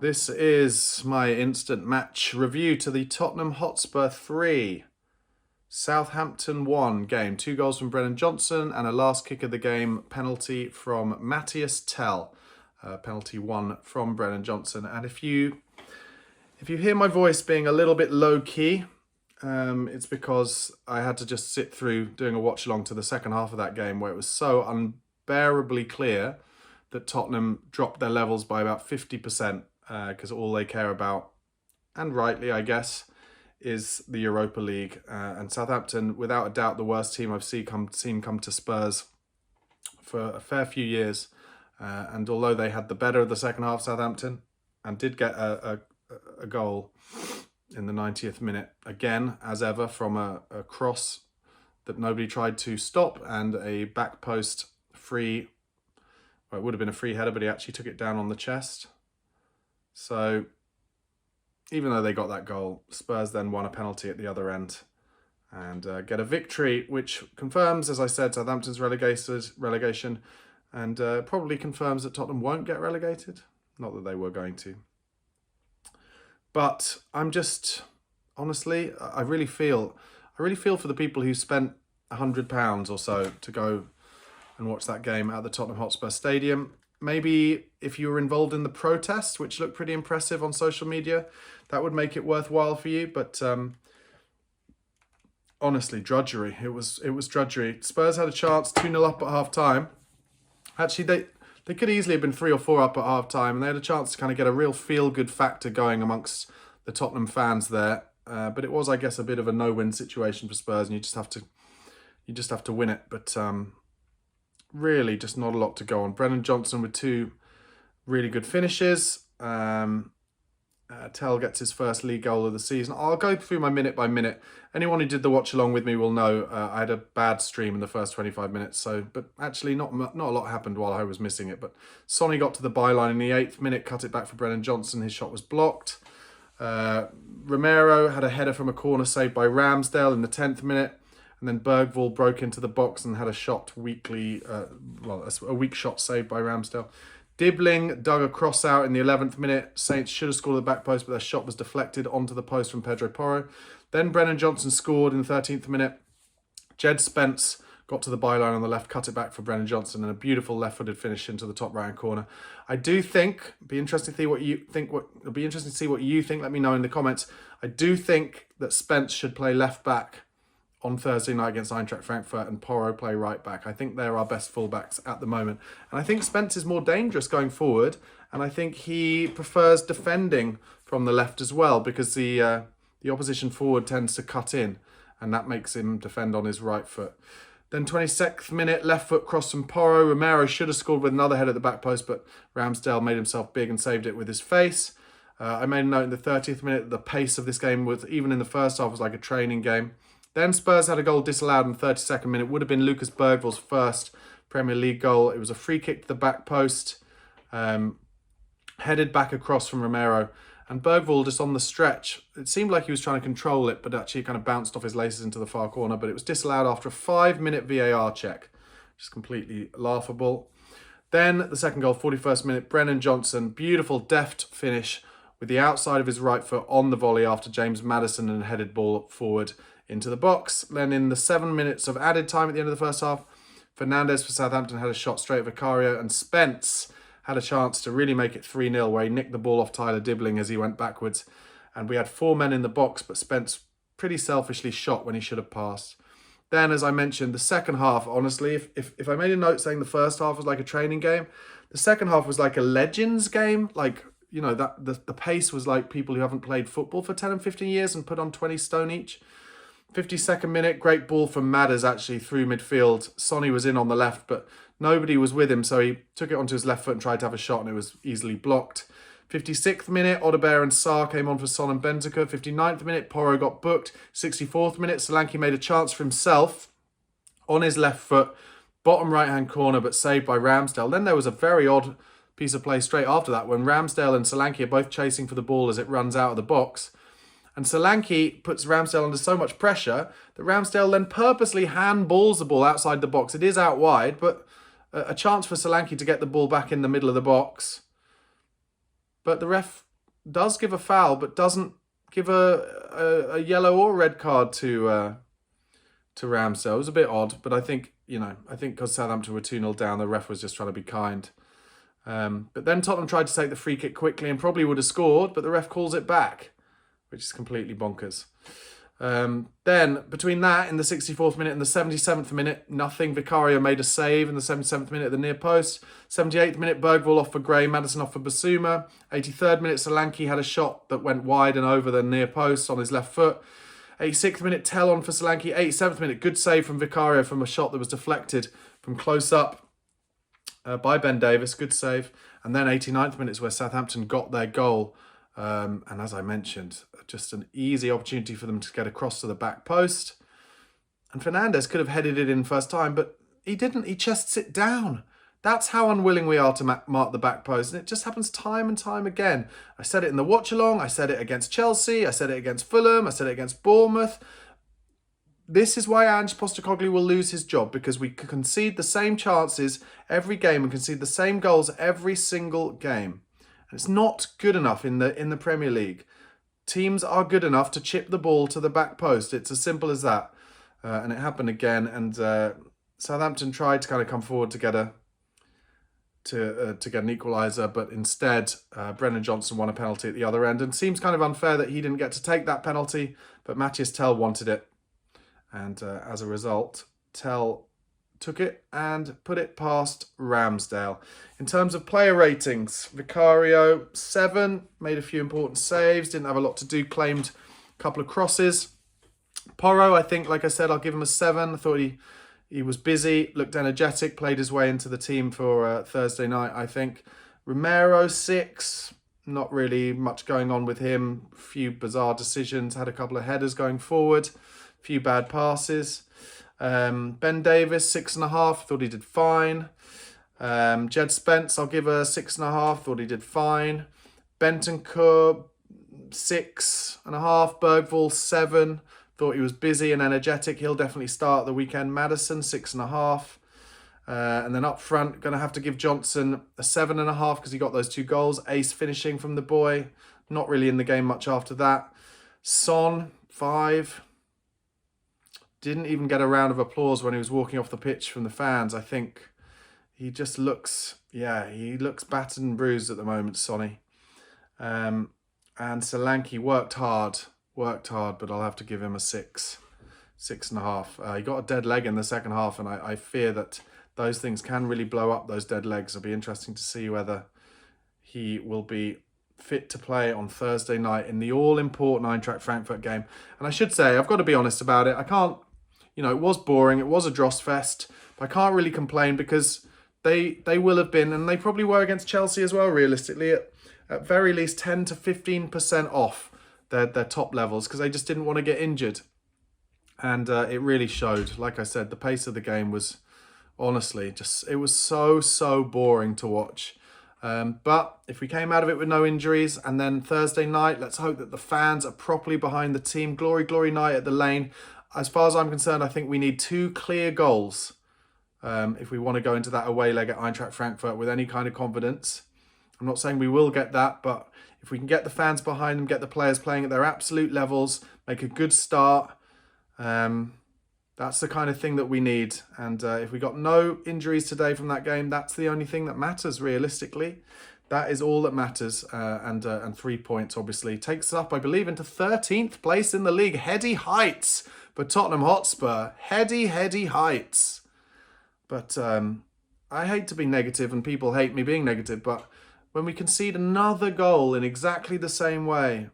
This is my instant match review to the Tottenham Hotspur 3, Southampton 1 game. 2 goals from Brennan Johnson and a last kick of the game penalty from Matthias Tell. Penalty 1 from Brennan Johnson. And if you hear my voice being a little bit low key, it's because I had to just sit through doing a watch along to the second half of that game where it was so unbearably clear that Tottenham dropped their levels by about 50%. Because all they care about, and rightly I guess, is the Europa League. And Southampton, without a doubt, the worst team I've seen come to Spurs for a fair few years. And although they had the better of the second half, Southampton, and did get a goal in the 90th minute, again, as ever, from a cross that nobody tried to stop, and a back post free, well, it would have been a free header, but he actually took it down on the chest. So, even though they got that goal, Spurs then won a penalty at the other end and get a victory, which confirms, as I said, Southampton's relegation and probably confirms that Tottenham won't get relegated. Not that they were going to. But I'm just, honestly, I really feel for the people who spent £100 or so to go and watch that game at the Tottenham Hotspur Stadium. Maybe if you were involved in the protest, which looked pretty impressive on social media, that would make it worthwhile for you. But honestly, drudgery. It was drudgery. Spurs had a chance, 2-0 up at half-time. Actually, they could easily have been 3 or 4 up at half-time, and they had a chance to kind of get a real feel-good factor going amongst the Tottenham fans there. But it was, I guess, a bit of a no-win situation for Spurs, and you just have to win it. But really just not a lot to go on. Brennan Johnson with 2 really good finishes. Tell gets his first league goal of the season. I'll go through my minute by minute. Anyone who did the watch along with me will know I had a bad stream in the first 25 minutes. But actually not a lot happened while I was missing it. But Sonny got to the byline in the 8th minute, cut it back for Brennan Johnson. His shot was blocked. Romero had a header from a corner saved by Ramsdale in the 10th minute. And then Bergvall broke into the box and had a shot a weak shot saved by Ramsdale. Dibbling dug a cross out in the 11th minute. Saints should have scored the back post, but their shot was deflected onto the post from Pedro Porro. Then Brennan Johnson scored in the 13th minute. Jed Spence got to the byline on the left, cut it back for Brennan Johnson, and a beautiful left-footed finish into the top right-hand corner. I do think, it'll be interesting to see what you think. Let me know in the comments. I do think that Spence should play left back on Thursday night against Eintracht Frankfurt and Porro play right back. I think they're our best fullbacks at the moment. And I think Spence is more dangerous going forward. And I think he prefers defending from the left as well, because the opposition forward tends to cut in, and that makes him defend on his right foot. Then 26th minute, left foot cross from Porro. Romero should have scored with another head at the back post, but Ramsdale made himself big and saved it with his face. I made a note in the 30th minute, the pace of this game, even in the first half, was like a training game. Then Spurs had a goal disallowed in the 32nd minute. It would have been Lucas Bergvall's first Premier League goal. It was a free kick to the back post, headed back across from Romero. And Bergvall just on the stretch, it seemed like he was trying to control it, but actually kind of bounced off his laces into the far corner. But it was disallowed after a 5-minute VAR check, which is completely laughable. Then the second goal, 41st minute, Brennan Johnson, beautiful deft finish with the outside of his right foot on the volley after James Maddison and headed ball forward into the box. Then in the 7 minutes of added time at the end of the first half, Fernandes for Southampton had a shot straight at Vicario, and Spence had a chance to really make it 3-0 where he nicked the ball off Tyler Dibbling as he went backwards. And we had 4 men in the box, but Spence pretty selfishly shot when he should have passed. Then, as I mentioned, the second half, honestly, if I made a note saying the first half was like a training game, the second half was like a Legends game. Like, you know, that the pace was like people who haven't played football for 10 and 15 years and put on 20 stone each. 52nd minute, great ball from Madders actually through midfield. Sonny was in on the left, but nobody was with him, so he took it onto his left foot and tried to have a shot, and it was easily blocked. 56th minute, Odebear and Sarr came on for Son and Bentancur. 59th minute, Porro got booked. 64th minute, Solanke made a chance for himself on his left foot, bottom right-hand corner, but saved by Ramsdale. Then there was a very odd piece of play straight after that when Ramsdale and Solanke are both chasing for the ball as it runs out of the box. And Solanke puts Ramsdale under so much pressure that Ramsdale then purposely handballs the ball outside the box. It is out wide, but a chance for Solanke to get the ball back in the middle of the box. But the ref does give a foul, but doesn't give a yellow or red card to Ramsdale. It was a bit odd, but I think because Southampton were 2-0 down, the ref was just trying to be kind. But then Tottenham tried to take the free kick quickly and probably would have scored, but the ref calls it back, which is completely bonkers. Then, between that, in the 64th minute and the 77th minute, nothing. Vicario made a save in the 77th minute at the near post. 78th minute, Bergvall off for Gray, Maddison off for Basuma. 83rd minute, Solanke had a shot that went wide and over the near post on his left foot. 86th minute, Tell on for Solanke. 87th minute, good save from Vicario from a shot that was deflected from close up by Ben Davis. Good save. And then 89th minute is where Southampton got their goal. And as I mentioned, just an easy opportunity for them to get across to the back post. And Fernandes could have headed it in first time, but he didn't. He chests it down. That's how unwilling we are to mark the back post. And it just happens time and time again. I said it in the watch-along. I said it against Chelsea. I said it against Fulham. I said it against Bournemouth. This is why Ange Postecoglou will lose his job, because we concede the same chances every game and concede the same goals every single game. And it's not good enough in the Premier League. Teams are good enough to chip the ball to the back post. It's as simple as that. And it happened again. And Southampton tried to kind of come forward to get an equaliser, but instead Brennan Johnson won a penalty at the other end. And it seems kind of unfair that he didn't get to take that penalty, but Matthias Tell wanted it. And as a result, Tell took it and put it past Ramsdale. In terms of player ratings, Vicario, 7, made a few important saves, didn't have a lot to do, claimed a couple of crosses. Porro, I think, like I said, I'll give him a 7. I thought he was busy, looked energetic, played his way into the team for Thursday night, I think. Romero, 6, not really much going on with him. A few bizarre decisions, had a couple of headers going forward, a few bad passes. Ben Davis, 6.5, thought he did fine. Jed Spence, I'll give a 6.5, thought he did fine. Bentancur, 6.5. Bergvall, 7, thought he was busy and energetic. He'll definitely start the weekend. Maddison, 6.5. And then up front, going to have to give Johnson a 7.5 because he got those 2 goals. Ace finishing from the boy. Not really in the game much after that. Son, 5. Didn't even get a round of applause when he was walking off the pitch from the fans. I think he just looks, he looks battered and bruised at the moment, Sonny. And Solanke worked hard, but I'll have to give him a 6.5. He got a dead leg in the second half, and I fear that those things can really blow up, those dead legs. It'll be interesting to see whether he will be fit to play on Thursday night in the all-important Eintracht Frankfurt game. And I should say, I've got to be honest about it. I can't, it was boring. It was a dross fest. But I can't really complain because they will have been, and they probably were against Chelsea as well, realistically, at very least 10 to 15% off their top levels because they just didn't want to get injured. And it really showed. Like I said, the pace of the game was honestly it was so boring to watch. But if we came out of it with no injuries, and then Thursday night, let's hope that the fans are properly behind the team. Glory night at the Lane. As far as I'm concerned, I think we need 2 clear goals if we want to go into that away leg at Eintracht Frankfurt with any kind of confidence. I'm not saying we will get that, but if we can get the fans behind them, get the players playing at their absolute levels, make a good start, that's the kind of thing that we need. And if we got no injuries today from that game, that's the only thing that matters realistically. That is all that matters. And 3 points, obviously, takes us up, I believe, into 13th place in the league. Heady heights for Tottenham Hotspur. Heady heights. But I hate to be negative, and people hate me being negative, but when we concede another goal in exactly the same way,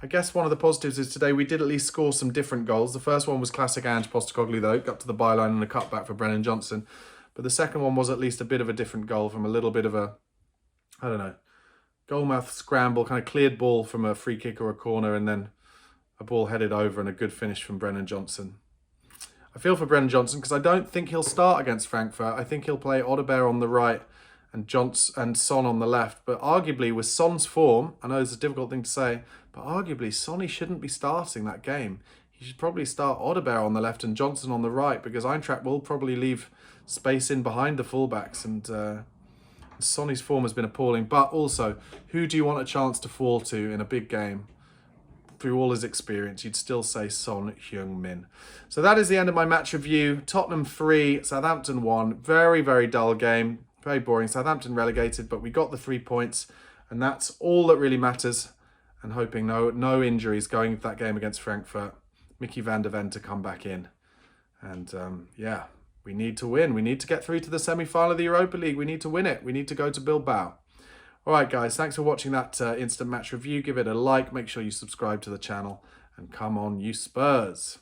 I guess one of the positives is today we did at least score some different goals. The first one was classic Ange Postecoglou, though, got to the byline and a cutback for Brennan Johnson. But the second one was at least a bit of a different goal from a little bit of a, goalmouth scramble, kind of cleared ball from a free kick or a corner, and then a ball headed over and a good finish from Brennan Johnson. I feel for Brennan Johnson because I don't think he'll start against Frankfurt. I think he'll play Odeberg on the right and Son on the left. But arguably, with Son's form, I know it's a difficult thing to say, but arguably, Sonny shouldn't be starting that game. He should probably start Odeberg on the left and Johnson on the right, because Eintracht will probably leave space in behind the fullbacks. And Sonny's form has been appalling, but also, who do you want a chance to fall to in a big game? Through all his experience, you'd still say Son Heung-min. So that is the end of my match review. Tottenham 3, Southampton 1. Very, very dull game. Very boring. Southampton relegated, but we got the 3 points, and that's all that really matters. And hoping no injuries going into that game against Frankfurt. Mickey van der Ven to come back in. And yeah, we need to win. We need to get through to the semi-final of the Europa League. We need to win it. We need to go to Bilbao. All right, guys, thanks for watching that instant match review. Give it a like. Make sure you subscribe to the channel. And come on, you Spurs.